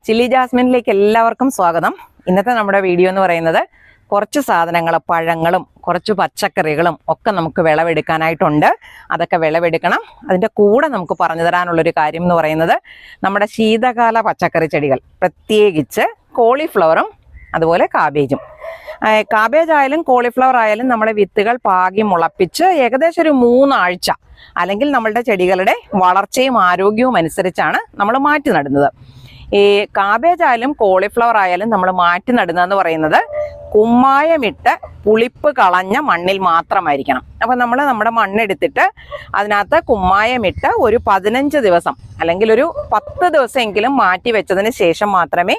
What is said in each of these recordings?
Chilli ജാസ്മിനിലേക്ക് എല്ലാവർക്കും സ്വാഗതം. ഇന്നത്തെ നമ്മുടെ വീഡിയോ എന്ന് പറയുന്നത് കുറച്ച് സാധനങ്ങൾ, പഴങ്ങളും കുറച്ച് പച്ചക്കറികളും ഒക്കെ നമുക്ക് വിളവെടുക്കാനായിട്ടുണ്ട്. അതൊക്കെ വിളവെടുക്കണം. അതിൻ്റെ കൂടെ നമുക്ക് പറഞ്ഞു തരാനുള്ളൊരു കാര്യം എന്ന് പറയുന്നത് നമ്മുടെ ശീതകാല പച്ചക്കറി ചെടികൾ, പ്രത്യേകിച്ച് കോളിഫ്ലവറും അതുപോലെ കാബേജും. കാബേജ് ആയാലും കോളിഫ്ലവർ ആയാലും നമ്മുടെ വിത്തുകൾ പാകി മുളപ്പിച്ച് ഏകദേശം ഒരു 3 ആഴ്ച അല്ലെങ്കിൽ നമ്മളുടെ ചെടികളുടെ വളർച്ചയും ആരോഗ്യവും അനുസരിച്ചാണ് നമ്മൾ മാറ്റി നടുന്നത്. ഈ കാബേജ് ആയാലും കോളിഫ്ലവർ ആയാലും നമ്മൾ മാറ്റി നടുന്നതെന്ന് പറയുന്നത് കുമ്മായമിട്ട് പുളിപ്പ് കളഞ്ഞ മണ്ണിൽ മാത്രമായിരിക്കണം. അപ്പം നമ്മൾ നമ്മുടെ മണ്ണെടുത്തിട്ട് അതിനകത്ത് കുമ്മായമിട്ട് ഒരു 15 ദിവസം അല്ലെങ്കിൽ ഒരു 10 ദിവസമെങ്കിലും മാറ്റി വെച്ചതിന് ശേഷം മാത്രമേ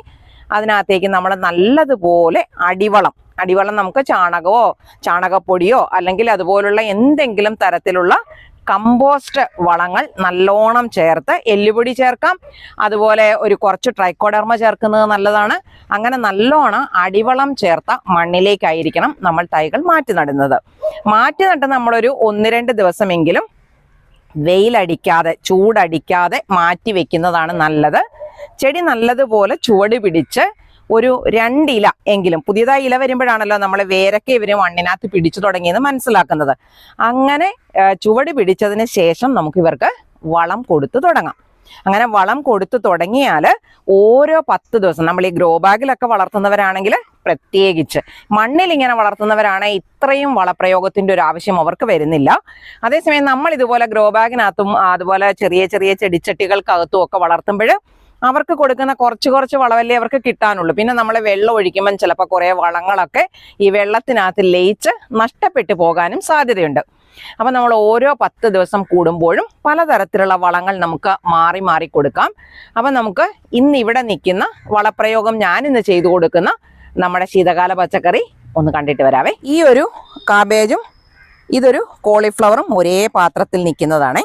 അതിനകത്തേക്ക് നമ്മൾ നല്ലതുപോലെ അടിവളം നമുക്ക് ചാണകമോ ചാണകപ്പൊടിയോ അല്ലെങ്കിൽ അതുപോലുള്ള എന്തെങ്കിലും തരത്തിലുള്ള കമ്പോസ്റ്റ് വളങ്ങൾ നല്ലോണം ചേർത്ത്, എല്ലുപൊടി ചേർക്കാം, അതുപോലെ ഒരു കുറച്ച് ട്രൈക്കോഡർമ ചേർക്കുന്നത് നല്ലതാണ്. അങ്ങനെ നല്ലോണം അടിവളം ചേർത്ത മണ്ണിലേക്കായിരിക്കണം നമ്മൾ തൈകൾ മാറ്റി നടുന്നത്. മാറ്റി നട്ട് നമ്മളൊരു 1-2 ദിവസമെങ്കിലും വെയിലടിക്കാതെ, ചൂടടിക്കാതെ മാറ്റി വെക്കുന്നതാണ് നല്ലത്. ചെടി നല്ലതുപോലെ ചുവട് പിടിച്ച് ഒരു 2 ഇല എങ്കിലും, പുതിയതായി ഇല വരുമ്പോഴാണല്ലോ നമ്മൾ വേരൊക്കെ ഇവര് മണ്ണിനകത്ത് പിടിച്ചു തുടങ്ങിയെന്ന് മനസ്സിലാക്കുന്നത്. അങ്ങനെ ചുവട് പിടിച്ചതിന് ശേഷം നമുക്ക് ഇവർക്ക് വളം കൊടുത്തു തുടങ്ങാം. അങ്ങനെ വളം കൊടുത്തു തുടങ്ങിയാൽ ഓരോ 10 ദിവസം, നമ്മൾ ഈ ഗ്രോ ബാഗിലൊക്കെ വളർത്തുന്നവരാണെങ്കിൽ പ്രത്യേകിച്ച്, മണ്ണിൽ ഇങ്ങനെ വളർത്തുന്നവരാണെങ്കിൽ ഇത്രയും വളപ്രയോഗത്തിൻ്റെ ഒരു ആവശ്യം അവർക്ക് വരുന്നില്ല. അതേസമയം നമ്മൾ ഇതുപോലെ ഗ്രോ ബാഗിനകത്തും അതുപോലെ ചെറിയ ചെറിയ ചെടിച്ചട്ടികൾക്കകത്തും ഒക്കെ വളർത്തുമ്പോൾ അവർക്ക് കൊടുക്കുന്ന കുറച്ച് വളമല്ലേ അവർക്ക് കിട്ടാനുള്ളൂ. പിന്നെ നമ്മൾ വെള്ളം ഒഴിക്കുമ്പം ചിലപ്പോൾ കുറേ വളങ്ങളൊക്കെ ഈ വെള്ളത്തിനകത്ത് ലയിച്ച് നഷ്ടപ്പെട്ടു പോകാനും സാധ്യതയുണ്ട്. അപ്പം നമ്മൾ ഓരോ 10 ദിവസം കൂടുമ്പോഴും പലതരത്തിലുള്ള വളങ്ങൾ നമുക്ക് മാറി മാറി കൊടുക്കാം. അപ്പം നമുക്ക് ഇന്ന് ഇവിടെ നിൽക്കുന്ന വളപ്രയോഗം ഞാനിന്ന് ചെയ്തു കൊടുക്കുന്ന നമ്മുടെ ശീതകാല പച്ചക്കറി ഒന്ന് കണ്ടിട്ട് വരാവേ. ഈ ഒരു കാബേജും ഇതൊരു കോളിഫ്ലവറും ഒരേ പാത്രത്തിൽ നിൽക്കുന്നതാണേ.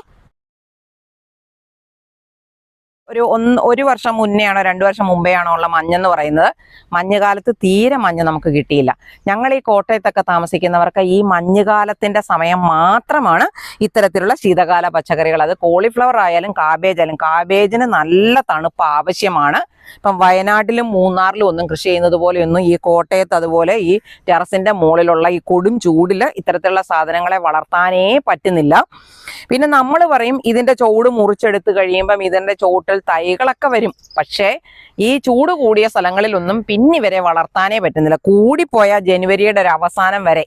ഒരു വർഷം മുന്നേ ആണോ 2 വർഷം മുമ്പേ ആണോ ഉള്ള മഞ്ഞെന്ന് പറയുന്നത്. മഞ്ഞുകാലത്ത് തീരെ മഞ്ഞ് നമുക്ക് കിട്ടിയില്ല. ഞങ്ങൾ ഈ കോട്ടയത്തൊക്കെ താമസിക്കുന്നവർക്ക് ഈ മഞ്ഞുകാലത്തിന്റെ സമയം മാത്രമാണ് ഇത്തരത്തിലുള്ള ശീതകാല പച്ചക്കറികൾ, അത് കോളിഫ്ലവർ ആയാലും കാബേജ് ആയാലും. കാബേജിന് നല്ല തണുപ്പ് ആവശ്യമാണ്. ഇപ്പം വയനാട്ടിലും മൂന്നാറിലും ഒന്നും കൃഷി ചെയ്യുന്നത് പോലെയൊന്നും ഈ കോട്ടയത്ത് അതുപോലെ ഈ ടെറസിന്റെ മുകളിലുള്ള ഈ കൊടും ചൂടിൽ ഇത്തരത്തിലുള്ള സാധനങ്ങളെ വളർത്താനേ പറ്റുന്നില്ല. പിന്നെ നമ്മൾ പറയും ഇതിന്റെ ചുവട് മുറിച്ചെടുത്ത് കഴിയുമ്പം ഇതിന്റെ ചോട്ടിൽ തൈകളൊക്കെ വരും. പക്ഷേ ഈ ചൂട് കൂടിയ സ്ഥലങ്ങളിലൊന്നും പിന്നെ ഇവരെ വളർത്താനേ പറ്റുന്നില്ല. കൂടിപ്പോയ ജനുവരിയുടെ ഒരു അവസാനം വരെ,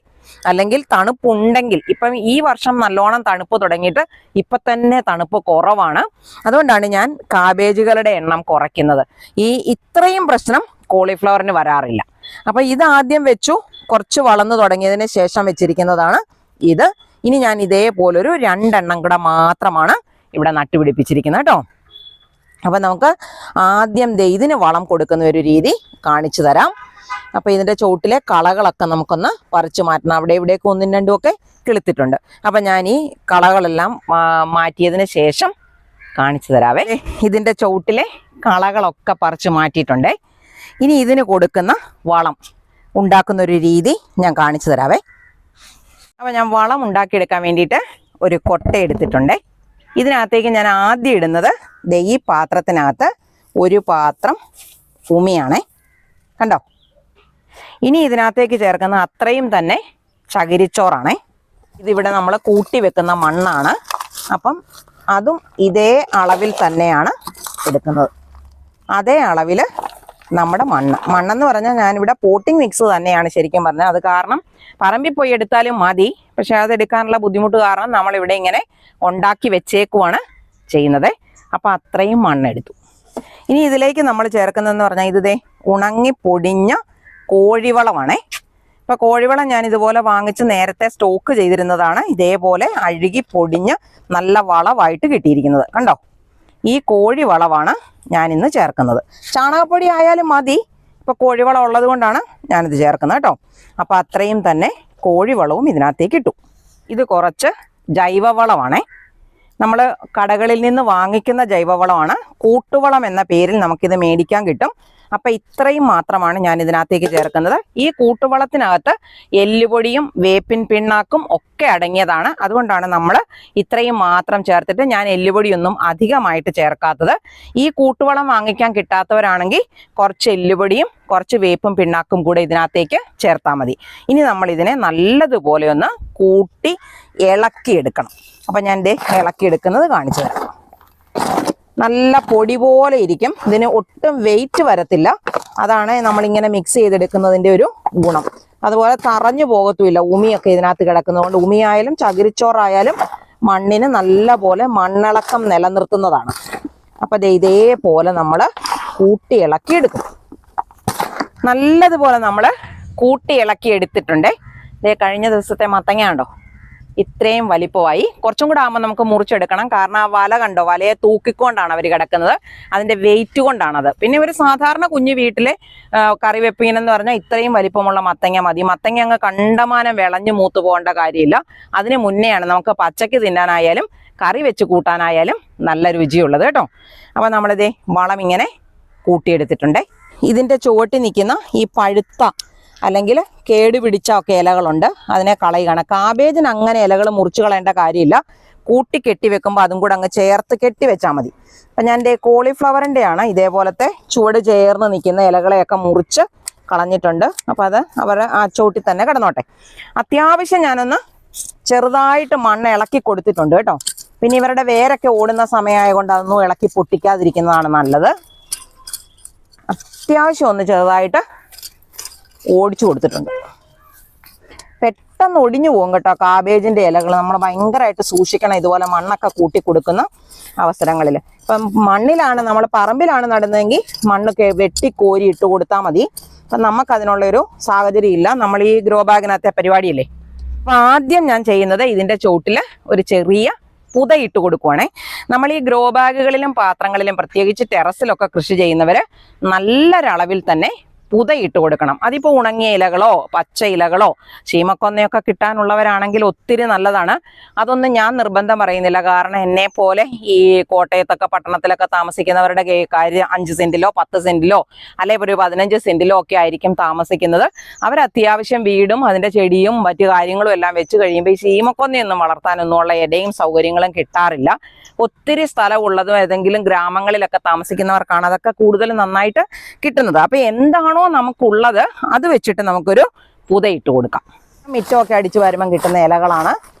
അല്ലെങ്കിൽ തണുപ്പുണ്ടെങ്കിൽ. ഇപ്പം ഈ വർഷം നല്ലോണം തണുപ്പ് തുടങ്ങിയിട്ട് ഇപ്പം തന്നെ തണുപ്പ് കുറവാണ്. അതുകൊണ്ടാണ് ഞാൻ കാബേജുകളുടെ എണ്ണം കുറയ്ക്കുന്നത്. ഇത്രയും പ്രശ്നം കോളിഫ്ലവറിന് വരാറില്ല. അപ്പം ഇത് ആദ്യം വെച്ചു, കുറച്ച് വളർന്നു തുടങ്ങിയതിന് ശേഷം വെച്ചിരിക്കുന്നതാണ് ഇത്. ഇനി ഞാൻ ഇതേപോലൊരു 2 എണ്ണം കൂടെ മാത്രമാണ് ഇവിടെ നട്ടുപിടിപ്പിച്ചിരിക്കുന്നത് കേട്ടോ. അപ്പം നമുക്ക് ആദ്യം ഇതിന് വളം കൊടുക്കുന്ന ഒരു രീതി കാണിച്ചു തരാം. അപ്പം ഇതിൻ്റെ ചോട്ടിലെ കളകളൊക്കെ നമുക്കൊന്ന് പറിച്ചു മാറ്റണം. അവിടെ ഇവിടെയൊക്കെ 1-2 ഒക്കെ കിളുത്തിട്ടുണ്ട്. അപ്പം ഞാൻ ഈ കളകളെല്ലാം മാറ്റിയതിന് ശേഷം കാണിച്ചു തരാവേ. ഇതിൻ്റെ ചോട്ടിലെ കളകളൊക്കെ പറിച്ചു മാറ്റിയിട്ടുണ്ടേ. ഇനി ഇതിന് കൊടുക്കുന്ന വളം ഉണ്ടാക്കുന്ന ഒരു രീതി ഞാൻ കാണിച്ചു തരാവേ. അപ്പം ഞാൻ വളം ഉണ്ടാക്കിയെടുക്കാൻ വേണ്ടിയിട്ട് ഒരു കൊട്ട എടുത്തിട്ടുണ്ടേ. ഇതിനകത്തേക്ക് ഞാൻ ആദ്യം ഇടുന്നത് ഈ പാത്രത്തിനകത്ത് ഒരു പാത്രം ഉമിയാണേ, കണ്ടോ. ഇനി ഇതിനകത്തേക്ക് ചേർക്കുന്ന അത്രയും തന്നെ ചകിരിച്ചോറാണേ. ഇതിവിടെ നമ്മൾ കൂട്ടി വെക്കുന്ന മണ്ണാണ്. അപ്പം അതും ഇതേ അളവിൽ തന്നെയാണ് എടുക്കുന്നത്. അതേ അളവിൽ നമ്മുടെ മണ്ണെന്ന് പറഞ്ഞാൽ ഞാനിവിടെ പോട്ടിംഗ് മിക്സ് തന്നെയാണ് ശരിക്കും പറഞ്ഞാൽ. അത് കാരണം പറമ്പിൽ പോയി എടുത്താലും മതി, പക്ഷെ അതെടുക്കാനുള്ള ബുദ്ധിമുട്ട് കാരണം നമ്മളിവിടെ ഇങ്ങനെ ഉണ്ടാക്കി വെച്ചേക്കുവാണ് ചെയ്യുന്നത്. അപ്പം അത്രയും മണ്ണെടുത്തു. ഇനി ഇതിലേക്ക് നമ്മൾ ചേർക്കുന്നതെന്ന് പറഞ്ഞാൽ ഇത് ഉണങ്ങി പൊടിഞ്ഞ കോഴിവളമാണേ. ഇപ്പം കോഴിവളം ഞാൻ ഇതുപോലെ വാങ്ങിച്ച് നേരത്തെ സ്റ്റോക്ക് ചെയ്തിരുന്നതാണ്. ഇതേപോലെ അഴുകി പൊടിഞ്ഞ് നല്ല വളമായിട്ട് കിട്ടിയിരിക്കുന്നത് കണ്ടോ. ഈ കോഴിവളമാണ് ഞാനിന്ന് ചേർക്കുന്നത്. ചാണകപ്പൊടി ആയാലും മതി, ഇപ്പോൾ കോഴിവളം ഉള്ളത് കൊണ്ടാണ് ഞാനിത് ചേർക്കുന്നത് കേട്ടോ. അപ്പോൾ അത്രയും തന്നെ കോഴിവളവും ഇതിനകത്തേക്ക് ഇട്ടു. ഇത് കുറച്ച് ജൈവവളമാണേ. നമ്മൾ കടകളിൽ നിന്ന് വാങ്ങിക്കുന്ന ജൈവവളമാണ്. കൂട്ടുവളം എന്ന പേരിൽ നമുക്കിത് മേടിക്കാൻ കിട്ടും. അപ്പം ഇത്രയും മാത്രമാണ് ഞാൻ ഇതിനകത്തേക്ക് ചേർക്കുന്നത്. ഈ കൂട്ടുവളത്തിനകത്ത് എല്ലുപൊടിയും വേപ്പിൻ പിണ്ണാക്കും ഒക്കെ അടങ്ങിയതാണ്. അതുകൊണ്ടാണ് നമ്മൾ ഇത്രയും മാത്രം ചേർത്തിട്ട് ഞാൻ എല്ലുപൊടിയൊന്നും അധികമായിട്ട് ചേർക്കാത്തത്. ഈ കൂട്ടുവളം വാങ്ങിക്കാൻ കിട്ടാത്തവരാണെങ്കിൽ കുറച്ച് എല്ലുപൊടിയും കുറച്ച് വേപ്പും പിണ്ണാക്കും കൂടെ ഇതിനകത്തേക്ക് ചേർത്താൽ മതി. ഇനി നമ്മൾ ഇതിനെ നല്ലതുപോലെ ഒന്ന് കൂട്ടി ഇളക്കിയെടുക്കണം. അപ്പം ഞാൻ ദേ ഇളക്കിയെടുക്കുന്നത് കാണിച്ചു തരാം. നല്ല പൊടി പോലെ ഇരിക്കും. ഇതിന് ഒട്ടും വെയിറ്റ് വരത്തില്ല. അതാണ് നമ്മളിങ്ങനെ മിക്സ് ചെയ്തെടുക്കുന്നതിൻ്റെ ഒരു ഗുണം. അതുപോലെ തറഞ്ഞു പോകത്തുമില്ല. ഉമിയൊക്കെ ഇതിനകത്ത് കിടക്കുന്നതുകൊണ്ട് ഉമിയായാലും ചകിരിച്ചോറായാലും മണ്ണിന് നല്ല പോലെ മണ്ണിളക്കം നിലനിർത്തുന്നതാണ്. അപ്പം ഇതേപോലെ നമ്മൾ കൂട്ടി ഇളക്കിയെടുക്കും. നല്ലതുപോലെ നമ്മൾ കൂട്ടി ഇളക്കി എടുത്തിട്ടുണ്ട്. കഴിഞ്ഞ ദിവസത്തെ മത്തങ്ങ ഉണ്ടോ, ഇത്രയും വലിപ്പമായി. കുറച്ചും കൂടെ ആകുമ്പോൾ നമുക്ക് മുറിച്ചെടുക്കണം. കാരണം ആ വല കണ്ടോ, വലയെ തൂക്കിക്കൊണ്ടാണ് അവർ കിടക്കുന്നത്. അതിൻ്റെ വെയിറ്റ് കൊണ്ടാണത്. പിന്നെ ഒരു സാധാരണ കുഞ്ഞു വീട്ടിലെ കറി വെപ്പീനെന്ന് പറഞ്ഞാൽ ഇത്രയും വലിപ്പമുള്ള മത്തങ്ങ മതി. മത്തങ്ങ അങ്ങ് കണ്ടമാനം വിളഞ്ഞു മൂത്ത് പോകേണ്ട കാര്യമില്ല. അതിന് മുന്നെയാണ് നമുക്ക് പച്ചക്ക് തിന്നാനായാലും കറി വെച്ച് കൂട്ടാനായാലും നല്ല രുചിയുള്ളത് കേട്ടോ. അപ്പോൾ നമ്മളിതേ വളം ഇങ്ങനെ കൂട്ടിയെടുത്തിട്ടുണ്ട്. ഇതിൻ്റെ ചുവട്ടിൽ നിൽക്കുന്ന ഈ പഴുത്ത അല്ലെങ്കിൽ കേടുപിടിച്ച ഒക്കെ ഇലകളുണ്ട്, അതിനെ കളയുകയാണ്. കാബേജിന് അങ്ങനെ ഇലകൾ മുറിച്ച് കളയേണ്ട കാര്യമില്ല. കൂട്ടി കെട്ടി വെക്കുമ്പോൾ അതും കൂടെ അങ്ങ് ചേർത്ത് കെട്ടി വെച്ചാൽ മതി. അപ്പം ഞാൻ കോളിഫ്ലവറിൻ്റെ ആണ് ഇതേപോലത്തെ ചുവട് ചേർന്ന് നിൽക്കുന്ന ഇലകളെയൊക്കെ മുറിച്ച് കളഞ്ഞിട്ടുണ്ട്. അപ്പം അത് അവർ ആ ചോട്ടിൽ തന്നെ കിടന്നോട്ടെ. അത്യാവശ്യം ഞാനൊന്ന് ചെറുതായിട്ട് മണ്ണ് ഇളക്കി കൊടുത്തിട്ടുണ്ട് കേട്ടോ. പിന്നെ ഇവരുടെ വേരൊക്കെ ഓടുന്ന സമയമായതുകൊണ്ട് അതൊന്നും ഇളക്കി പൊട്ടിക്കാതിരിക്കുന്നതാണ് നല്ലത്. അത്യാവശ്യം ഒന്ന് ചെറുതായിട്ട് ഓടിച്ചു കൊടുത്തിട്ടുണ്ട്. പെട്ടെന്ന് ഒടിഞ്ഞു പോകും കേട്ടോ കാബേജിൻ്റെ ഇലകൾ. നമ്മൾ ഭയങ്കരമായിട്ട് സൂക്ഷിക്കണം ഇതുപോലെ മണ്ണൊക്കെ കൂട്ടി കൊടുക്കുന്ന അവസരങ്ങളിൽ. ഇപ്പം മണ്ണിലാണ്, നമ്മൾ പറമ്പിലാണ് നടുന്നതെങ്കിൽ മണ്ണൊക്കെ വെട്ടി കോരി ഇട്ട് കൊടുത്താൽ മതി. അപ്പം നമുക്കതിനുള്ളൊരു സാഹചര്യം ഇല്ല. നമ്മൾ ഈ ഗ്രോ ബാഗിനകത്തെ പരിപാടിയില്ലേ. അപ്പം ആദ്യം ഞാൻ ചെയ്യുന്നത് ഇതിൻ്റെ ചുവട്ടിൽ ഒരു ചെറിയ പുതയിട്ട് കൊടുക്കുവാണേ. നമ്മൾ ഈ ഗ്രോ ബാഗുകളിലും പാത്രങ്ങളിലും പ്രത്യേകിച്ച് ടെറസിലൊക്കെ കൃഷി ചെയ്യുന്നവർ നല്ലൊരളവിൽ തന്നെ പുതയിട്ട് കൊടുക്കണം. അതിപ്പോൾ ഉണങ്ങിയ ഇലകളോ പച്ച ഇലകളോ ചീമക്കൊന്നയൊക്കെ കിട്ടാനുള്ളവരാണെങ്കിൽ ഒത്തിരി നല്ലതാണ്. അതൊന്നും ഞാൻ നിർബന്ധം പറയുന്നില്ല. കാരണം എന്നെ പോലെ ഈ കോട്ടയത്തൊക്കെ പട്ടണത്തിലൊക്കെ താമസിക്കുന്നവരുടെ കാര്യം 5 സെന്റിലോ 10 സെന്റിലോ അല്ലെങ്കിൽ ഒരു 15 സെന്റിലോ ഒക്കെ ആയിരിക്കും താമസിക്കുന്നത്. അവർ അത്യാവശ്യം വീടും അതിൻ്റെ ചെടിയും മറ്റു കാര്യങ്ങളും എല്ലാം വെച്ച് കഴിയുമ്പോൾ ഈ ചീമക്കൊന്നയൊന്നും വളർത്താനൊന്നും ഉള്ള ഇടയും സൗകര്യങ്ങളും കിട്ടാറില്ല. ഒത്തിരി സ്ഥലമുള്ളതും ഏതെങ്കിലും ഗ്രാമങ്ങളിലൊക്കെ താമസിക്കുന്നവർക്കാണ് അതൊക്കെ കൂടുതൽ നന്നായിട്ട് കിട്ടുന്നത്. അപ്പോൾ എന്താണോ നമുക്കുള്ളത് അത് വെച്ചിട്ട് നമുക്കൊരു പുതയിട്ട് കൊടുക്കാം. മിറ്റമൊക്കെ അടിച്ചു വരുമ്പം കിട്ടുന്ന ഇലകളാണ്.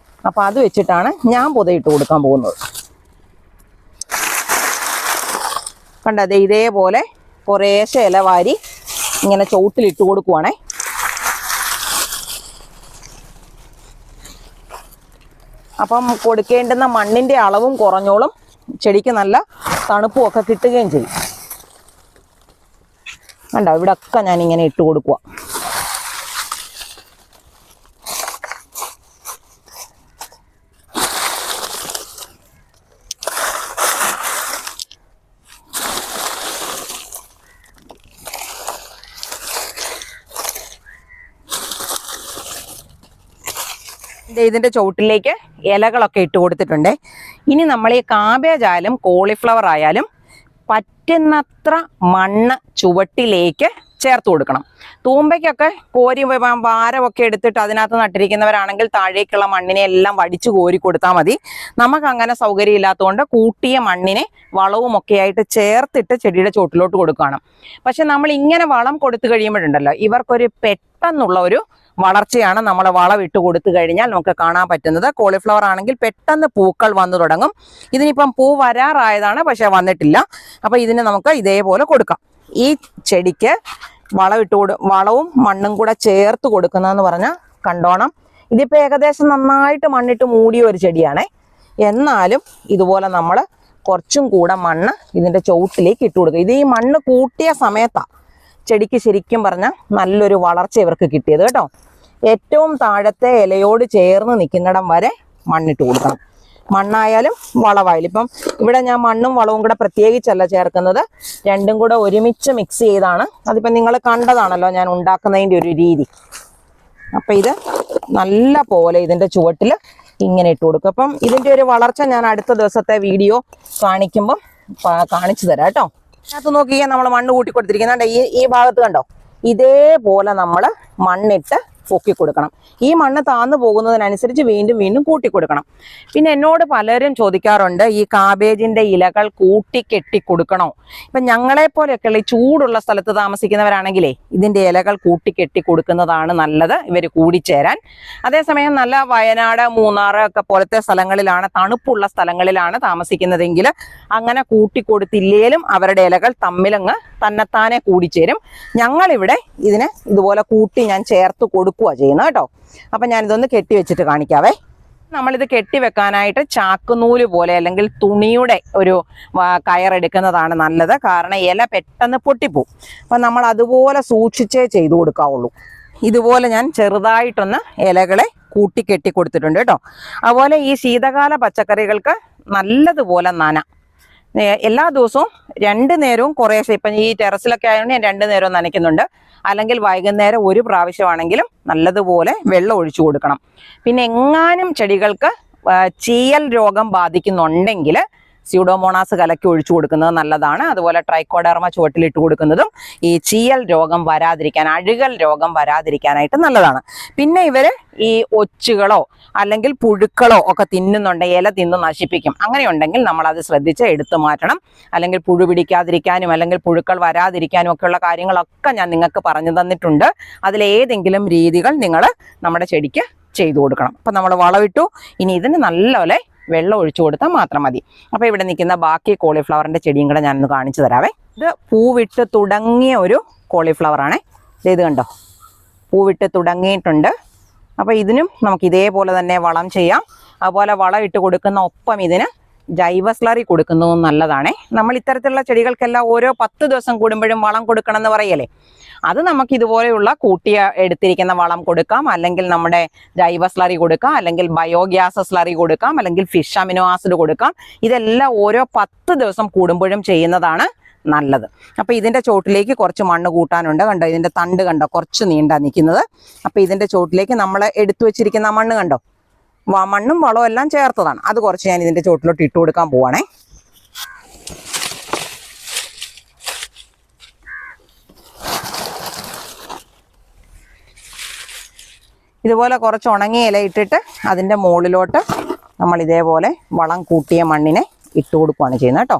അപ്പം അത് വെച്ചിട്ടാണ് ഞാൻ പുതയിട്ട് കൊടുക്കാൻ പോകുന്നത്. കണ്ടത് ഇതേപോലെ കുറേശ്ശെ ഇല വാരി ഇങ്ങനെ ചുവട്ടിലിട്ട് കൊടുക്കുവാണേ. അപ്പം കൊടുക്കേണ്ടുന്ന മണ്ണിൻ്റെ അളവും കുറഞ്ഞോളും, ചെടിക്ക് നല്ല തണുപ്പും ഒക്കെ കിട്ടുകയും ചെയ്യും. കണ്ടോ, ഇവിടെ ഒക്കെ ഞാൻ ഇങ്ങനെ ഇട്ട് കൊടുക്കുക. ഇതിൻ്റെ ചുവട്ടിലേക്ക് ഇലകളൊക്കെ ഇട്ട് കൊടുത്തിട്ടുണ്ട്. ഇനി നമ്മൾ ഈ കാബേജ് ആയാലും കോളിഫ്ലവർ ആയാലും പറ്റുന്നത്ര മണ്ണ് ചുവട്ടിലേക്ക് ചേർത്ത് കൊടുക്കണം. തൂമ്പയ്ക്കൊക്കെ കോരി ഭാരമൊക്കെ എടുത്തിട്ട് അതിനകത്ത് നട്ടിരിക്കുന്നവരാണെങ്കിൽ താഴേക്കുള്ള മണ്ണിനെ എല്ലാം വടിച്ചു കോരി കൊടുത്താൽ മതി. നമുക്ക് അങ്ങനെ സൗകര്യം ഇല്ലാത്തതുകൊണ്ട് കൂട്ടിയ മണ്ണിനെ വളവും ഒക്കെ ആയിട്ട് ചേർത്തിട്ട് ചെടിയുടെ ചോട്ടിലോട്ട് കൊടുക്കണം. പക്ഷെ നമ്മൾ ഇങ്ങനെ വളം കൊടുത്തു കഴിയുമ്പോഴുണ്ടല്ലോ, ഇവർക്കൊരു പെട്ടെന്നുള്ള ഒരു വളർച്ചയാണ് നമ്മൾ വളം ഇട്ട് കൊടുത്തു കഴിഞ്ഞാൽ നമുക്ക് കാണാൻ പറ്റുന്നത്. കോളിഫ്ലവർ ആണെങ്കിൽ പെട്ടെന്ന് പൂക്കൾ വന്നു തുടങ്ങും. ഇതിനിപ്പം പൂ വരാറായതാണ്, പക്ഷെ വന്നിട്ടില്ല. അപ്പം ഇതിന് നമുക്ക് ഇതേപോലെ കൊടുക്കാം. ഈ ചെടിക്ക് വളവും മണ്ണും കൂടെ ചേർത്ത് കൊടുക്കുന്നതെന്ന് പറഞ്ഞാൽ കണ്ടോണം. ഇതിപ്പോൾ ഏകദേശം നന്നായിട്ട് മണ്ണിട്ട് മൂടിയ ഒരു ചെടിയാണേ. എന്നാലും ഇതുപോലെ നമ്മൾ കുറച്ചും കൂടെ മണ്ണ് ഇതിൻ്റെ ചുവട്ടിലേക്ക് ഇട്ട് കൊടുക്കുക. ഇത് ഈ മണ്ണ് കൂട്ടിയ സമയത്താണ് ചെടിക്ക് ശരിക്കും പറഞ്ഞാൽ നല്ലൊരു വളർച്ച ഇവർക്ക് കിട്ടിയത് കേട്ടോ. ഏറ്റവും താഴത്തെ ഇലയോട് ചേർന്ന് നിൽക്കുന്നിടം വരെ മണ്ണിട്ട് കൊടുക്കണം. മണ്ണായാലും വളമായാലും. ഇപ്പം ഇവിടെ ഞാൻ മണ്ണും വളവും കൂടെ പ്രത്യേകിച്ചല്ല ചേർക്കുന്നത്, രണ്ടും കൂടെ ഒരുമിച്ച് മിക്സ് ചെയ്താണ്. അതിപ്പം നിങ്ങൾ കണ്ടതാണല്ലോ ഞാൻ ഉണ്ടാക്കുന്നതിൻ്റെ ഒരു രീതി. അപ്പം ഇത് നല്ല പോലെ ഇതിൻ്റെ ചുവട്ടിൽ ഇങ്ങനെ ഇട്ട് കൊടുക്കും. അപ്പം ഇതിൻ്റെ ഒരു വളർച്ച ഞാൻ അടുത്ത ദിവസത്തെ വീഡിയോ കാണിക്കുമ്പം കാണിച്ചു തരാം കേട്ടോ. അതിനകത്ത് നോക്കിയാൽ നമ്മൾ മണ്ണ് കൂട്ടി കൊടുത്തിരിക്കുന്നുണ്ട്. ഈ ഭാഗത്ത് കണ്ടോ, ഇതേപോലെ നമ്മൾ മണ്ണിട്ട് പൊക്കി കൊടുക്കണം. ഈ മണ്ണ് താന്നു പോകുന്നതിനനുസരിച്ച് വീണ്ടും വീണ്ടും കൂട്ടി കൊടുക്കണം. പിന്നെ എന്നോട് പലരും ചോദിക്കാറുണ്ട്, ഈ കാബേജിന്റെ ഇലകൾ കൂട്ടിക്കെട്ടി കൊടുക്കണോ? ഇപ്പൊ ഞങ്ങളെ പോലെയൊക്കെയുള്ള ഈ ചൂടുള്ള സ്ഥലത്ത് താമസിക്കുന്നവരാണെങ്കിലേ ഇതിന്റെ ഇലകൾ കൂട്ടിക്കെട്ടി കൊടുക്കുന്നതാണ് നല്ലത്, ഇവർ കൂടിച്ചേരാൻ. അതേസമയം നല്ല വയനാട്, മൂന്നാർ ഒക്കെ പോലത്തെ സ്ഥലങ്ങളിലാണ്, തണുപ്പുള്ള സ്ഥലങ്ങളിലാണ് താമസിക്കുന്നതെങ്കിൽ അങ്ങനെ കൂട്ടിക്കൊടുത്തില്ലേലും അവരുടെ ഇലകൾ തമ്മിലങ്ങ് തന്നെത്താനെ കൂടിച്ചേരും. ഞങ്ങളിവിടെ ഇതിനെ ഇതുപോലെ കൂട്ടി ഞാൻ ചേർത്ത് കൊടുക്കുക ചെയ്യുന്നത് കേട്ടോ. അപ്പൊ ഞാനിതൊന്ന് കെട്ടി വെച്ചിട്ട് കാണിക്കാവേ. നമ്മളിത് കെട്ടിവെക്കാനായിട്ട് ചാക്കുനൂല് പോലെ അല്ലെങ്കിൽ തുണിയുടെ ഒരു കയറെടുക്കുന്നതാണ് നല്ലത്. കാരണം ഇല പെട്ടെന്ന് പൊട്ടിപ്പോവും. അപ്പൊ നമ്മൾ അതുപോലെ സൂക്ഷിച്ചേ ചെയ്തു കൊടുക്കാവുള്ളൂ. ഇതുപോലെ ഞാൻ ചെറുതായിട്ടൊന്ന് ഇലകളെ കൂട്ടിക്കെട്ടി കൊടുത്തിട്ടുണ്ട് കേട്ടോ. അതുപോലെ ഈ ശീതകാല പച്ചക്കറികൾക്ക് നല്ലതുപോലെ നന എല്ലാ ദിവസവും 2 നേരവും കുറേശ്ശെ, ഇപ്പം ഈ ടെറസിലൊക്കെ ആയതുകൊണ്ട് ഞാൻ 2 നേരവും നനയ്ക്കുന്നുണ്ട്. അല്ലെങ്കിൽ വൈകുന്നേരം ഒരു പ്രാവശ്യമാണെങ്കിലും നല്ലതുപോലെ വെള്ളം ഒഴിച്ചു കൊടുക്കണം. പിന്നെ എങ്ങാനും ചെടികൾക്ക് ചീയൽ രോഗം ബാധിക്കുന്നുണ്ടെങ്കിൽ സ്യൂഡോമോണാസ് കലക്കി ഒഴിച്ചു കൊടുക്കുന്നത് നല്ലതാണ്. അതുപോലെ ട്രൈക്കോഡെർമ ചുവട്ടിലിട്ട് കൊടുക്കുന്നതും ഈ ചീയൽ രോഗം വരാതിരിക്കാൻ, അഴുകൽ രോഗം വരാതിരിക്കാനായിട്ട് നല്ലതാണ്. പിന്നെ ഇവര് ഈ ഒച്ചുകളോ അല്ലെങ്കിൽ പുഴുക്കളോ ഒക്കെ തിന്നുന്നുണ്ടെങ്കിൽ ഇല തിന്ന് നശിപ്പിക്കും. അങ്ങനെയുണ്ടെങ്കിൽ നമ്മൾ അത് ശ്രദ്ധിച്ച് എടുത്തു മാറ്റണം. അല്ലെങ്കിൽ പുഴു പിടിക്കാതിരിക്കാനും അല്ലെങ്കിൽ പുഴുക്കൾ വരാതിരിക്കാനും ഒക്കെയുള്ള കാര്യങ്ങളൊക്കെ ഞാൻ നിങ്ങൾക്ക് പറഞ്ഞു തന്നിട്ടുണ്ട്. അതിലേതെങ്കിലും രീതികൾ നിങ്ങൾ നമ്മുടെ ചെടിക്ക് ചെയ്തു കൊടുക്കണം. അപ്പം നമ്മൾ വളമിട്ടു, ഇനി ഇതിന് നല്ലപോലെ വെള്ളം ഒഴിച്ചു കൊടുത്താൽ മാത്രം മതി. അപ്പോൾ ഇവിടെ നിൽക്കുന്ന ബാക്കി കോളിഫ്ലവറിൻ്റെ ചെടിയും കൂടെ ഞാനൊന്ന് കാണിച്ചു തരാവേ. ഇത് പൂവിട്ട് തുടങ്ങിയ ഒരു കോളിഫ്ലവർ ആണേ. ഇത് കണ്ടോ, പൂവിട്ട് തുടങ്ങിയിട്ടുണ്ട്. അപ്പോൾ ഇതിനും നമുക്ക് ഇതേപോലെ തന്നെ വളം ചെയ്യാം. അതുപോലെ വളം ഇട്ട് കൊടുക്കുന്ന ഒപ്പം ഇതിന് ജൈവ സ്ലറി കൊടുക്കുന്നതും നല്ലതാണേ. നമ്മൾ ഇത്തരത്തിലുള്ള ചെടികൾക്കെല്ലാം ഓരോ 10 ദിവസം കൂടുമ്പോഴും വളം കൊടുക്കണം എന്ന് പറയല്ലേ. അത് നമുക്ക് ഇതുപോലെയുള്ള കൂട്ടിയ എടുത്തിരിക്കുന്ന വളം കൊടുക്കാം, അല്ലെങ്കിൽ നമ്മുടെ ജൈവ സ്ലറി കൊടുക്കാം, അല്ലെങ്കിൽ ബയോഗ്യാസ് സ്ലറി കൊടുക്കാം, അല്ലെങ്കിൽ ഫിഷ് അമിനോ ആസിഡ് കൊടുക്കാം. ഇതെല്ലാം ഓരോ 10 ദിവസം കൂടുമ്പോഴും ചെയ്യുന്നതാണ് നല്ലത്. അപ്പോൾ ഇതിൻ്റെ ചോട്ടിലേക്ക് കുറച്ച് മണ്ണ് കൂട്ടാനുണ്ട്. കണ്ടോ, ഇതിൻ്റെ തണ്ട് കണ്ടോ, കുറച്ച് നീണ്ടാ നിൽക്കുന്നത്. അപ്പോൾ ഇതിൻ്റെ ചോട്ടിലേക്ക് നമ്മൾ എടുത്തു വെച്ചിരിക്കുന്ന മണ്ണ് കണ്ടോ, മണ്ണും വളവും എല്ലാം ചേർത്തതാണ്. അത് കുറച്ച് ഞാൻ ഇതിൻ്റെ ചോട്ടിലോട്ട് ഇട്ട് കൊടുക്കാൻ പോവാണേ. ഇതുപോലെ കുറച്ച് ഉണങ്ങിയ ഇല ഇട്ടിട്ട് അതിൻ്റെ മുകളിലോട്ട് നമ്മൾ ഇതേപോലെ വളം കൂട്ടിയ മണ്ണിനെ ഇട്ട് കൊടുക്കുകയാണ് ചെയ്യുന്നത് കേട്ടോ.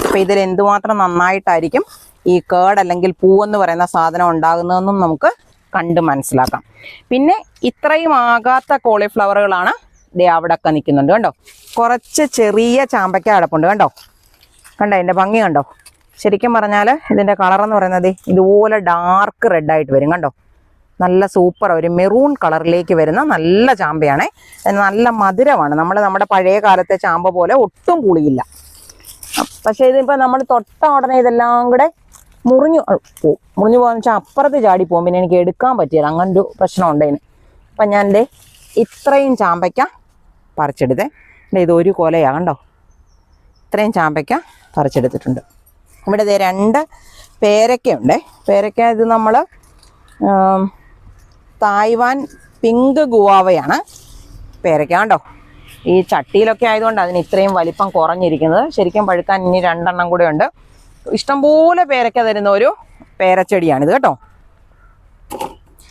അപ്പോൾ ഇതിൽ എന്തുമാത്രം നന്നായിട്ടായിരിക്കും ഈ കേട് അല്ലെങ്കിൽ പൂവെന്ന് പറയുന്ന സാധനം ഉണ്ടാകുന്നതെന്നും നമുക്ക് കണ്ട് മനസ്സിലാക്കാം. പിന്നെ ഇത്രയും ആകാത്ത കോളിഫ്ലവറുകളാണ് ദേ അവിടെയൊക്കെ നിൽക്കുന്നുണ്ട് കണ്ടോ. കുറച്ച് ചെറിയ ചാമ്പയ്ക്ക അടപ്പുണ്ട് കണ്ടോ. കണ്ടോ ഇതിൻ്റെ ഭംഗി കണ്ടോ. ശരിക്കും പറഞ്ഞാൽ ഇതിൻ്റെ കളറെന്ന് പറയുന്നത് ഇതുപോലെ ഡാർക്ക് റെഡായിട്ട് വരും കണ്ടോ. നല്ല സൂപ്പർ ഒരു മെറൂൺ കളറിലേക്ക് വരുന്ന നല്ല ചാമ്പയാണേ. നല്ല മധുരമാണ്. നമ്മുടെ പഴയ കാലത്തെ ചാമ്പ പോലെ ഒട്ടും പുളിയില്ല. പക്ഷേ ഇതിപ്പോൾ നമ്മൾ തൊട്ട ഉടനെ ഇതെല്ലാം കൂടെ മുറിഞ്ഞു പോകാന്ന് വെച്ചാൽ അപ്പുറത്ത് ചാടി പോകും. പിന്നെ എനിക്ക് എടുക്കാൻ പറ്റിയത് അങ്ങനൊരു പ്രശ്നമുണ്ട് ഇതിന്. അപ്പം ഞാൻ എൻ്റെ ഇത്രയും ചാമ്പയ്ക്ക പറിച്ചെടുത്തേ. ഇത് ഒരു കൊലയാണ് കണ്ടോ. ഇത്രയും ചാമ്പയ്ക്ക പറിച്ചെടുത്തിട്ടുണ്ട്. ഇവിടെ 2 പേരയ്ക്കയുണ്ട്. പേരയ്ക്ക ഇത് നമ്മൾ തായ്വാൻ പിങ്ക് ഗുവാവയാണ് പേരയ്ക്ക കണ്ടോ. ഈ ചട്ടിയിലൊക്കെ ആയതുകൊണ്ട് അതിന് ഇത്രയും വലിപ്പം കുറഞ്ഞിരിക്കുന്നത്. ശരിക്കും പഴുക്കാൻ ഇനി 2 എണ്ണം കൂടെ ഉണ്ട്. ഇഷ്ടംപോലെ പേരയ്ക്ക തരുന്ന ഒരു പേരച്ചെടിയാണിത് കേട്ടോ.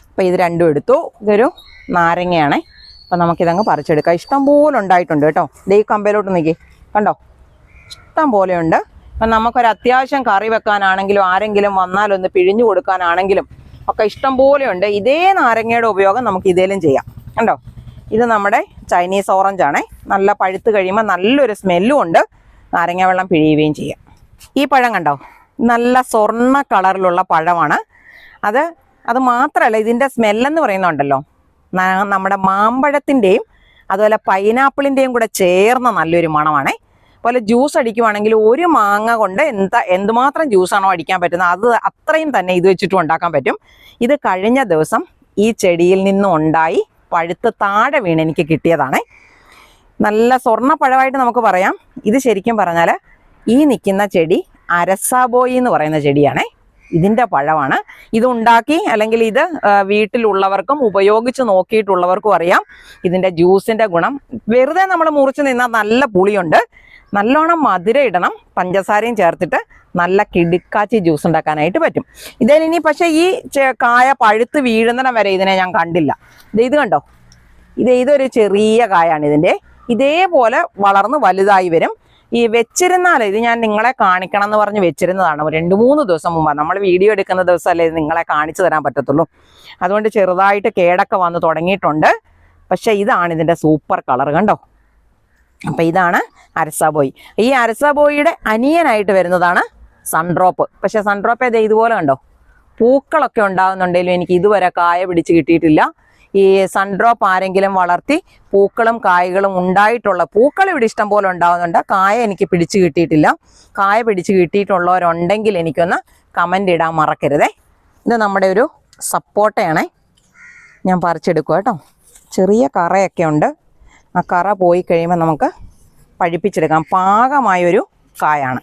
അപ്പോൾ ഇത് 2 എടുത്തു. ഇതൊരു നാരങ്ങയാണേ. അപ്പം നമുക്കിതങ്ങ് പറിച്ചെടുക്കാം. ഇഷ്ടംപോലെ ഉണ്ടായിട്ടുണ്ട് കേട്ടോ. ഈ കമ്പയിലോട്ട് നിൽക്കി കണ്ടോ, ഇഷ്ടം പോലെയുണ്ട്. അപ്പം നമുക്കൊരു അത്യാവശ്യം കറി വെക്കാനാണെങ്കിലും ആരെങ്കിലും വന്നാലൊന്ന് പിഴിഞ്ഞു കൊടുക്കാനാണെങ്കിലും ഒക്കെ ഇഷ്ടം പോലെയുണ്ട്. ഇതേ നാരങ്ങയുടെ ഉപയോഗം നമുക്ക് ഇതേലും ചെയ്യാം കണ്ടോ. ഇത് നമ്മുടെ ചൈനീസ് ഓറഞ്ച് ആണേ. നല്ല പഴുത്ത് കഴിയുമ്പോൾ നല്ലൊരു സ്മെല്ലും ഉണ്ട്. നാരങ്ങ വെള്ളം പിഴിയുകയും ചെയ്യാം. ഈ പഴം കണ്ടോ, നല്ല സ്വർണ്ണ കളറിലുള്ള പഴമാണ്. അത് മാത്രമല്ല ഇതിൻ്റെ സ്മെല്ലെന്ന് പറയുന്നുണ്ടല്ലോ, നമ്മുടെ മാമ്പഴത്തിൻ്റെയും അതുപോലെ പൈനാപ്പിളിൻ്റെയും കൂടെ ചേർന്ന നല്ലൊരു മണമാണേ. അതുപോലെ ജ്യൂസ് അടിക്കുവാണെങ്കിൽ ഒരു മാങ്ങ കൊണ്ട് എന്തുമാത്രം ജ്യൂസാണോ അടിക്കാൻ പറ്റുന്നത് അത് അത്രയും തന്നെ ഇത് വെച്ചിട്ടും ഉണ്ടാക്കാൻ പറ്റും. ഇത് കഴിഞ്ഞ ദിവസം ഈ ചെടിയിൽ നിന്നും ഉണ്ടായി പഴുത്ത് താഴെ വീണ് എനിക്ക് കിട്ടിയതാണേ. നല്ല സ്വർണ്ണപ്പഴമായിട്ട് നമുക്ക് പറയാം. ഇത് ശരിക്കും പറഞ്ഞാൽ ഈ നിൽക്കുന്ന ചെടി അരസാബോയി എന്ന് പറയുന്ന ചെടിയാണേ. ഇതിൻ്റെ പഴമാണ്. ഇതുണ്ടാക്കി അല്ലെങ്കിൽ ഇത് വീട്ടിലുള്ളവർക്കും ഉപയോഗിച്ച് നോക്കിയിട്ടുള്ളവർക്കും അറിയാം ഇതിൻ്റെ ജ്യൂസിൻ്റെ ഗുണം. വെറുതെ നമ്മൾ മുറിച്ച് നിന്നാൽ നല്ല പുളിയുണ്ട്. നല്ലോണം മധുരം ഇടണം, പഞ്ചസാരയും ചേർത്തിട്ട് നല്ല കിടുക്കാച്ചി ജ്യൂസ് ഉണ്ടാക്കാനായിട്ട് പറ്റും. ഇനി പക്ഷേ ഈ കായ പഴുത്ത് വീഴുന്നിടം വരെ ഇതിനെ ഞാൻ കണ്ടില്ല. ഇത് കണ്ടോ, ഇതൊരു ചെറിയ കായാണ് ഇതിൻ്റെ. ഇതേപോലെ വളർന്ന് വലുതായി വരും. ഈ വെച്ചിരുന്നാൽ ഇത് ഞാൻ നിങ്ങളെ കാണിക്കണം എന്ന് പറഞ്ഞ് വെച്ചിരുന്നതാണ് 2-3 ദിവസം മുമ്പ്. നമ്മൾ വീഡിയോ എടുക്കുന്ന ദിവസമല്ലേ ഇത് നിങ്ങളെ കാണിച്ചു തരാൻ പറ്റത്തുള്ളൂ. അതുകൊണ്ട് ചെറുതായിട്ട് കേടൊക്കെ വന്ന് തുടങ്ങിയിട്ടുണ്ട്. പക്ഷെ ഇതാണ് ഇതിൻ്റെ സൂപ്പർ കളർ, കണ്ടോ. അപ്പം ഇതാണ് അരസാബോയി. ഈ അരസാബോയിയുടെ അനിയനായിട്ട് വരുന്നതാണ് സൺഡ്രോപ്പ്. പക്ഷെ സൺഡ്രോപ്പ് ഇതുപോലെ കണ്ടോ, പൂക്കളൊക്കെ ഉണ്ടാകുന്നുണ്ടെങ്കിലും എനിക്ക് ഇതുവരെ കായ പിടിച്ച് കിട്ടിയിട്ടില്ല. ഈ സൺഡ്രോപ്പ് ആരെങ്കിലും വളർത്തി പൂക്കളും കായകളും ഉണ്ടായിട്ടുള്ള, പൂക്കൾ ഇവിടെ ഇഷ്ടം പോലെ ഉണ്ടാകുന്നുണ്ട്, കായ എനിക്ക് പിടിച്ച് കിട്ടിയിട്ടില്ല. കായ പിടിച്ച് കിട്ടിയിട്ടുള്ളവരുണ്ടെങ്കിൽ എനിക്കൊന്ന് കമൻ്റ് ഇടാൻ മറക്കരുതേ. ഇത് നമ്മുടെ ഒരു സപ്പോട്ടയാണേ, ഞാൻ പറിച്ചെടുക്കുക കേട്ടോ. ചെറിയ കറയൊക്കെ ഉണ്ട്. ആ കറ പോയി കഴിയുമ്പോൾ നമുക്ക് പഴുപ്പിച്ചെടുക്കാം. പാകമായൊരു കായാണ്.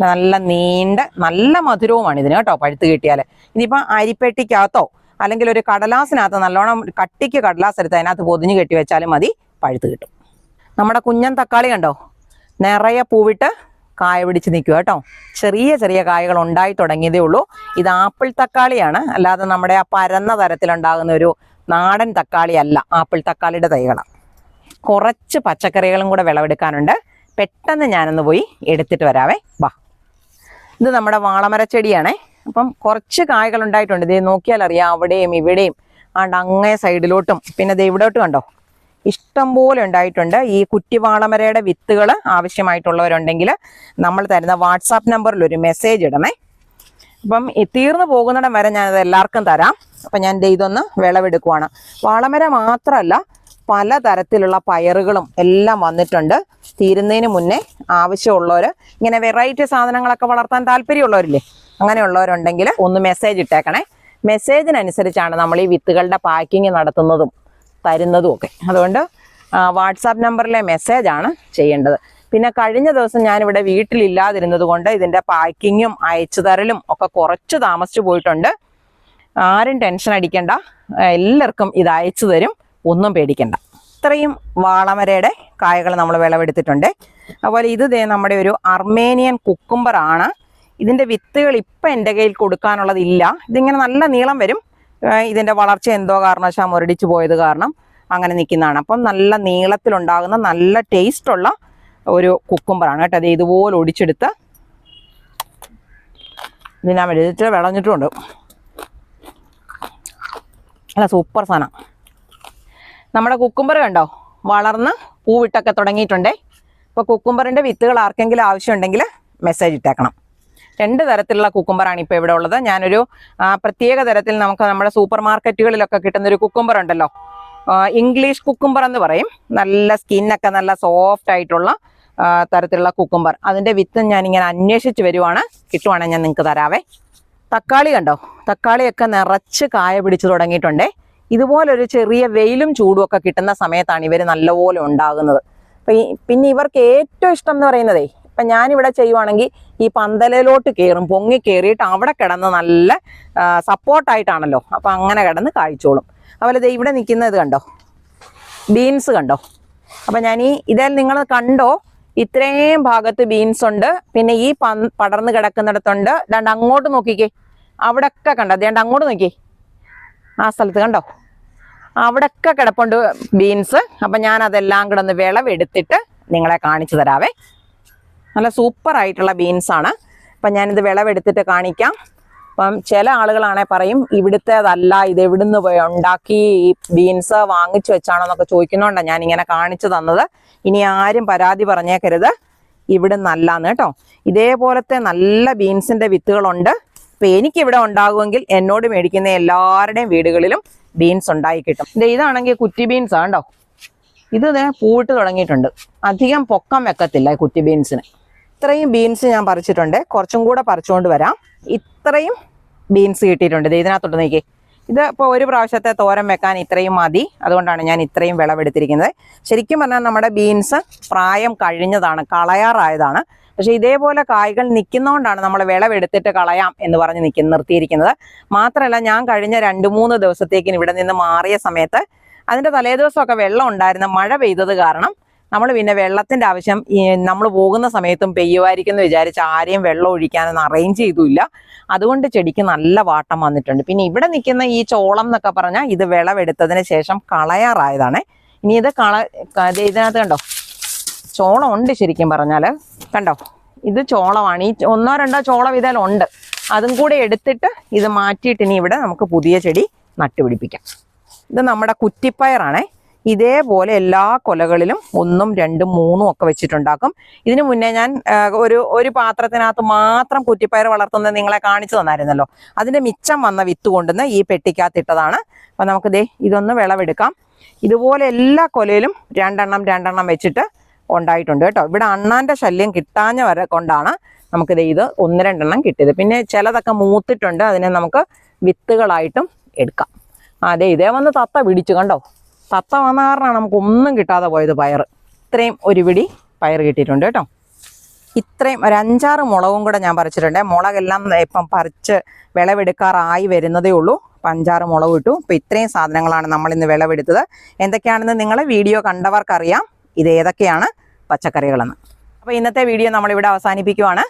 നല്ല നീണ്ട നല്ല മധുരവുമാണ് ഇതിന് കേട്ടോ, പഴുത്ത് കിട്ടിയാൽ. ഇതിപ്പോൾ അരിപ്പെട്ടിക്കകത്തോ അല്ലെങ്കിൽ ഒരു കടലാസിനകത്ത് നല്ലോണം കട്ടിക്ക് കടലാസ് എടുത്ത് അതിനകത്ത് പൊതിഞ്ഞ് കെട്ടി വെച്ചാലും മതി, പഴുത്ത് കിട്ടും. നമ്മുടെ കുഞ്ഞൻ തക്കാളി കണ്ടോ, നിറയെ പൂവിട്ട് കായ പിടിച്ച് നിൽക്കുക കേട്ടോ. ചെറിയ ചെറിയ കായകൾ ഉണ്ടായി തുടങ്ങിയതേ ഉള്ളൂ. ഇത് ആപ്പിൾ തക്കാളിയാണ്, അല്ലാതെ നമ്മുടെ ആ പരന്ന തരത്തിലുണ്ടാകുന്ന ഒരു നാടൻ തക്കാളി അല്ല, ആപ്പിൾ തക്കാളിയുടെ തൈകളാണ്. കുറച്ച് പച്ചക്കറികളും കൂടെ വിളവെടുക്കാനുണ്ട്. പെട്ടെന്ന് ഞാനൊന്ന് പോയി എടുത്തിട്ട് വരാവേ, വാ. ഇത് നമ്മുടെ വാളമരച്ചെടിയാണേ. അപ്പം കുറച്ച് കായകൾ ഉണ്ടായിട്ടുണ്ട്. ഇത് നോക്കിയാൽ അറിയാം, അവിടെയും ഇവിടെയും അങ്ങേ സൈഡിലോട്ടും പിന്നെ ഇത് ഇവിടോട്ട് കണ്ടോ, ഇഷ്ടം പോലെ ഉണ്ടായിട്ടുണ്ട്. ഈ കുറ്റിവാളമരയുടെ വിത്തുകൾ ആവശ്യമായിട്ടുള്ളവരുണ്ടെങ്കിൽ നമ്മൾ തരുന്ന വാട്സാപ്പ് നമ്പറിൽ ഒരു മെസ്സേജ് ഇടണേ. അപ്പം തീർന്നു പോകുന്നിടം വരെ ഞാനത് എല്ലാവർക്കും തരാം. അപ്പം ഞാൻ ഇതൊന്ന് വിളവെടുക്കുവാണ്. വാളമര മാത്രമല്ല, പലതരത്തിലുള്ള പയറുകളും എല്ലാം വന്നിട്ടുണ്ട്. തീരുന്നതിന് മുന്നേ ആവശ്യമുള്ളവർ, ഇങ്ങനെ വെറൈറ്റി സാധനങ്ങളൊക്കെ വളർത്താൻ താല്പര്യമുള്ളവരില്ലേ, അങ്ങനെയുള്ളവരുണ്ടെങ്കിൽ ഒന്ന് മെസ്സേജ് ഇട്ടേക്കണേ. മെസ്സേജിനനുസരിച്ചാണ് നമ്മൾ ഈ വിത്തുകളുടെ പാക്കിങ് നടത്തുന്നതും തരുന്നതും ഒക്കെ. അതുകൊണ്ട് വാട്സാപ്പ് നമ്പറിലെ മെസ്സേജാണ് ചെയ്യേണ്ടത്. പിന്നെ കഴിഞ്ഞ ദിവസം ഞാനിവിടെ വീട്ടിലില്ലാതിരുന്നത് കൊണ്ട് ഇതിൻ്റെ പാക്കിങ്ങും അയച്ചു തരലും ഒക്കെ കുറച്ച് താമസിച്ചു പോയിട്ടുണ്ട്. ആരും ടെൻഷൻ അടിക്കണ്ട, എല്ലാവർക്കും ഇത് അയച്ചു തരും, ഒന്നും പേടിക്കണ്ട. ഇത്രയും വാളമരയുടെ കായകൾ നമ്മൾ വിളവെടുത്തിട്ടുണ്ട്. അതുപോലെ ഇത് നമ്മുടെ ഒരു അർമേനിയൻ കുക്കുംബറാണ്. ഇതിൻ്റെ വിത്തുകൾ ഇപ്പം എൻ്റെ കയ്യിൽ കൊടുക്കാനുള്ളതില്ല. ഇതിങ്ങനെ നല്ല നീളം വരും. ഇതിൻ്റെ വളർച്ച എന്തോ കാരണവശാൽ മുരടിച്ചു പോയത് കാരണം അങ്ങനെ നിൽക്കുന്നതാണ്. അപ്പം നല്ല നീളത്തിലുണ്ടാകുന്ന നല്ല ടേസ്റ്റുള്ള ഒരു കുക്കുംബറാണ് കേട്ടോ. അത് ഇതുപോലെ ഒടിച്ചെടുത്ത് ഇത് ഞാൻ വെളുത്തിട്ട് വിളഞ്ഞിട്ടുമുണ്ട്. അല്ല, സൂപ്പർ സാധനം. നമ്മുടെ കുക്കുംബർ കണ്ടോ, വളർന്ന് പൂവിട്ടൊക്കെ തുടങ്ങിയിട്ടുണ്ടേ. ഇപ്പോൾ കുക്കുംബറിൻ്റെ വിത്തുകൾ ആർക്കെങ്കിലും ആവശ്യമുണ്ടെങ്കിൽ മെസ്സേജ് ഇട്ടേക്കണം. 2 തരത്തിലുള്ള കുക്കുംബറാണ് ഇപ്പോൾ ഇവിടെ ഉള്ളത്. ഞാനൊരു പ്രത്യേക തരത്തിൽ നമുക്ക് നമ്മുടെ സൂപ്പർ മാർക്കറ്റുകളിലൊക്കെ കിട്ടുന്നൊരു കുക്കുംബർ ഉണ്ടല്ലോ, ഇംഗ്ലീഷ് കുക്കുംബർ എന്ന് പറയും. നല്ല സ്കിന്നൊക്കെ നല്ല സോഫ്റ്റ് ആയിട്ടുള്ള തരത്തിലുള്ള കുക്കുംബർ. അതിൻ്റെ വിത്ത് ഞാനിങ്ങനെ അന്വേഷിച്ച് വരുവാണ്. കിട്ടുവാണെങ്കിൽ ഞാൻ നിങ്ങൾക്ക് തരാവേ. തക്കാളി കണ്ടോ, തക്കാളിയൊക്കെ നിറച്ച് കായ പിടിച്ചു തുടങ്ങിയിട്ടുണ്ടേ. ഇതുപോലൊരു ചെറിയ വെയിലും ചൂടും ഒക്കെ കിട്ടുന്ന സമയത്താണ് ഇവർ നല്ലപോലെ ഉണ്ടാകുന്നത്. പിന്നെ ഇവർക്ക് ഏറ്റവും ഇഷ്ടം എന്ന് പറയുന്നതേ, ഇപ്പം ഞാനിവിടെ ചെയ്യുവാണെങ്കിൽ ഈ പന്തലിലോട്ട് കയറും, പൊങ്ങി കയറിയിട്ട് അവിടെ കിടന്ന് നല്ല സപ്പോർട്ടായിട്ടാണല്ലോ, അപ്പം അങ്ങനെ കിടന്ന് കായ്ച്ചോളും. അതുപോലെ ഇവിടെ നിൽക്കുന്നത് കണ്ടോ, ബീൻസ് കണ്ടോ. അപ്പം ഞാൻ ഇതിൽ നിങ്ങൾ കണ്ടോ, ഇത്രയും ഭാഗത്ത് ബീൻസ് ഉണ്ട്. പിന്നെ ഈ പടർന്ന് കിടക്കുന്നിടത്തുണ്ട്. ദാണ്ട് അങ്ങോട്ട് നോക്കിക്കേ, അവിടെയൊക്കെ കണ്ടോ, അതേണ്ട അങ്ങോട്ട് നോക്കിയേ, ആ സ്ഥലത്ത് കണ്ടോ, അവിടെയൊക്കെ കിടപ്പുണ്ട് ബീൻസ്. അപ്പം ഞാൻ അതെല്ലാം കൂടെ ഒന്ന് വിളവെടുത്തിട്ട് നിങ്ങളെ കാണിച്ചു തരാവേ. നല്ല സൂപ്പറായിട്ടുള്ള ബീൻസാണ്. അപ്പം ഞാനിത് വിളവെടുത്തിട്ട് കാണിക്കാം. അപ്പം ചില ആളുകളാണെ പറയും ഇവിടുത്തേതല്ല, ഇത് എവിടുന്ന് ഉണ്ടാക്കി ഈ ബീൻസ് വാങ്ങിച്ചു വെച്ചാണോ എന്നൊക്കെ ചോദിക്കുന്നതുകൊണ്ടാണ് ഞാനിങ്ങനെ കാണിച്ചു തന്നത്. ഇനി ആരും പരാതി പറഞ്ഞേക്കരുത്, ഇവിടെ നല്ലാന്ന് കേട്ടോ. ഇതേപോലത്തെ നല്ല ബീൻസിൻ്റെ വിത്തുകളുണ്ട്. അപ്പം എനിക്കിവിടെ ഉണ്ടാകുമെങ്കിൽ എന്നോട് മേടിക്കുന്ന എല്ലാവരുടെയും വീടുകളിലും ബീൻസ് ഉണ്ടായി കിട്ടും. ഇതാണെങ്കിൽ കുറ്റി ബീൻസ് ആണോ, ഇത് പൂവിട്ട് തുടങ്ങിയിട്ടുണ്ട്. അധികം പൊക്കം വെക്കത്തില്ല കുറ്റി ബീൻസിന്. ഇത്രയും ബീൻസ് ഞാൻ പറിച്ചിട്ടുണ്ട്. കുറച്ചും കൂടെ പറിച്ചുകൊണ്ട് വരാം. ഇത്രയും ബീൻസ് കിട്ടിയിട്ടുണ്ട്. ഇതിനകത്തോട്ട് നോക്കി, ഇത് ഇപ്പോൾ ഒരു പ്രാവശ്യത്തെ തോരൻ വെക്കാൻ ഇത്രയും മതി. അതുകൊണ്ടാണ് ഞാൻ ഇത്രയും വിളവെടുത്തിരിക്കുന്നത്. ശരിക്കും പറഞ്ഞാൽ നമ്മുടെ ബീൻസ് പ്രായം കഴിഞ്ഞതാണ്, കളയാറായതാണ്. പക്ഷേ ഇതേപോലെ കായ്കൾ നിൽക്കുന്നതുകൊണ്ടാണ് നമ്മൾ വിളവെടുത്തിട്ട് കളയാം എന്ന് പറഞ്ഞ് നിർത്തിയിരിക്കുന്നത്. മാത്രമല്ല, ഞാൻ കഴിഞ്ഞ 2-3 ദിവസത്തേക്കിന് ഇവിടെ നിന്ന് മാറിയ സമയത്ത് അതിൻ്റെ തലേദിവസമൊക്കെ വെള്ളം ഉണ്ടായിരുന്ന, മഴ പെയ്തത് കാരണം നമ്മൾ പിന്നെ വെള്ളത്തിൻ്റെ ആവശ്യം നമ്മൾ പോകുന്ന സമയത്തും പെയ്യുമായിരിക്കും എന്ന് വിചാരിച്ച് ആരെയും വെള്ളം ഒഴിക്കാനൊന്നും അറേഞ്ച് ചെയ്തുമില്ല. അതുകൊണ്ട് ചെടിക്ക് നല്ല വാട്ടം വന്നിട്ടുണ്ട്. പിന്നെ ഇവിടെ നിൽക്കുന്ന ഈ ചോളം എന്നൊക്കെ പറഞ്ഞാൽ ഇത് വിളവെടുത്തതിന് ശേഷം കളയാറായതാണ്. ഇനി ഇത് ഇതിനകത്ത് കണ്ടോ ചോളം ഉണ്ട്. ശരിക്കും പറഞ്ഞാൽ കണ്ടോ ഇത് ചോളമാണ്. ഈ 1-2 ചോളം ഇതിലുണ്ട്. അതും കൂടെ എടുത്തിട്ട് ഇത് മാറ്റിയിട്ട് ഇനി ഇവിടെ നമുക്ക് പുതിയ ചെടി നട്ടുപിടിപ്പിക്കാം. ഇത് നമ്മുടെ കുറ്റിപ്പയറാണേ. ഇതേപോലെ എല്ലാ കൊലകളിലും 1, 2, 3 ഒക്കെ വെച്ചിട്ടുണ്ടാക്കും. ഇതിനു മുന്നേ ഞാൻ ഒരു പാത്രത്തിനകത്ത് മാത്രം കുറ്റിപ്പയർ വളർത്തുന്നത് നിങ്ങളെ കാണിച്ചു തന്നായിരുന്നല്ലോ. അതിൻ്റെ മിച്ചം വന്ന വിത്ത് കൊണ്ടുവന്ന് ഈ പെട്ടിക്കകത്തിട്ടതാണ്. അപ്പം നമുക്ക് ഇതൊന്ന് വിളവെടുക്കാം. ഇതുപോലെ എല്ലാ കൊലയിലും 2 വെച്ചിട്ട് ഉണ്ടായിട്ടുണ്ട് കേട്ടോ. ഇവിടെ അണ്ണാൻ്റെ ശല്യം കിട്ടാഞ്ഞ വരെ കൊണ്ടാണ് നമുക്കിത് 1-2 കിട്ടിയത്. പിന്നെ ചിലതൊക്കെ മൂത്തിട്ടുണ്ട്. അതിനെ നമുക്ക് വിത്തുകളായിട്ടും എടുക്കാം. ഇതേ വന്ന് തത്ത പിടിച്ചു കണ്ടോ. തത്ത വന്ന കാരണമാണ് നമുക്കൊന്നും കിട്ടാതെ പോയത് പയർ. ഇത്രയും ഒരു പിടി പയർ കിട്ടിയിട്ടുണ്ട് കേട്ടോ. ഇത്രയും ഒരു 5-6 മുളകും കൂടെ ഞാൻ പറിച്ചിട്ടുണ്ട്. മുളകെല്ലാം ഇപ്പം പറിച്ച് വിളവെടുക്കാറായി വരുന്നതേ ഉള്ളൂ. 5-6 മുളക് ഇട്ടു. അപ്പം ഇത്രയും സാധനങ്ങളാണ് നമ്മളിന്ന് വിളവെടുത്തത്. എന്തൊക്കെയാണെന്ന് നിങ്ങൾ വീഡിയോ കണ്ടവർക്കറിയാം ഇത് ഏതൊക്കെയാണ് പച്ചക്കറികളെന്ന്. അപ്പോൾ ഇന്നത്തെ വീഡിയോ നമ്മളിവിടെ അവസാനിപ്പിക്കുവാണ്.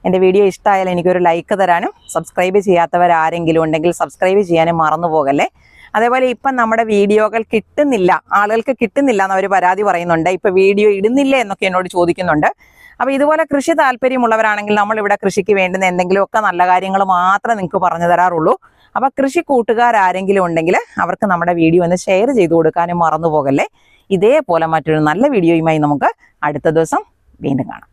എൻ്റെ വീഡിയോ ഇഷ്ടമായാൽ എനിക്കൊരു ലൈക്ക് തരാനും സബ്സ്ക്രൈബ് ചെയ്യാത്തവരാരെങ്കിലും ഉണ്ടെങ്കിൽ സബ്സ്ക്രൈബ് ചെയ്യാനും മറന്നു പോകല്ലേ. അതേപോലെ ഇപ്പം നമ്മുടെ വീഡിയോകൾ കിട്ടുന്നില്ല, ആളുകൾക്ക് കിട്ടുന്നില്ല എന്നവർ പരാതി പറയുന്നുണ്ട്. ഇപ്പം വീഡിയോ ഇടുന്നില്ല എന്നൊക്കെ എന്നോട് ചോദിക്കുന്നുണ്ട്. അപ്പോൾ ഇതുപോലെ കൃഷി താല്പര്യമുള്ളവരാണെങ്കിൽ നമ്മളിവിടെ കൃഷിക്ക് വേണ്ടുന്ന എന്തെങ്കിലുമൊക്കെ നല്ല കാര്യങ്ങൾ മാത്രമേ നിങ്ങൾക്ക് പറഞ്ഞു തരാറുള്ളൂ. അപ്പോൾ കൃഷി കൂട്ടുകാരാരെങ്കിലും ഉണ്ടെങ്കിൽ അവർക്ക് നമ്മുടെ വീഡിയോ ഒന്ന് ഷെയർ ചെയ്ത് കൊടുക്കാനും മറന്നു പോകല്ലേ. ഇതേപോലെ മറ്റൊരു നല്ല വീഡിയോയുമായി നമുക്ക് അടുത്ത ദിവസം വീണ്ടും കാണാം.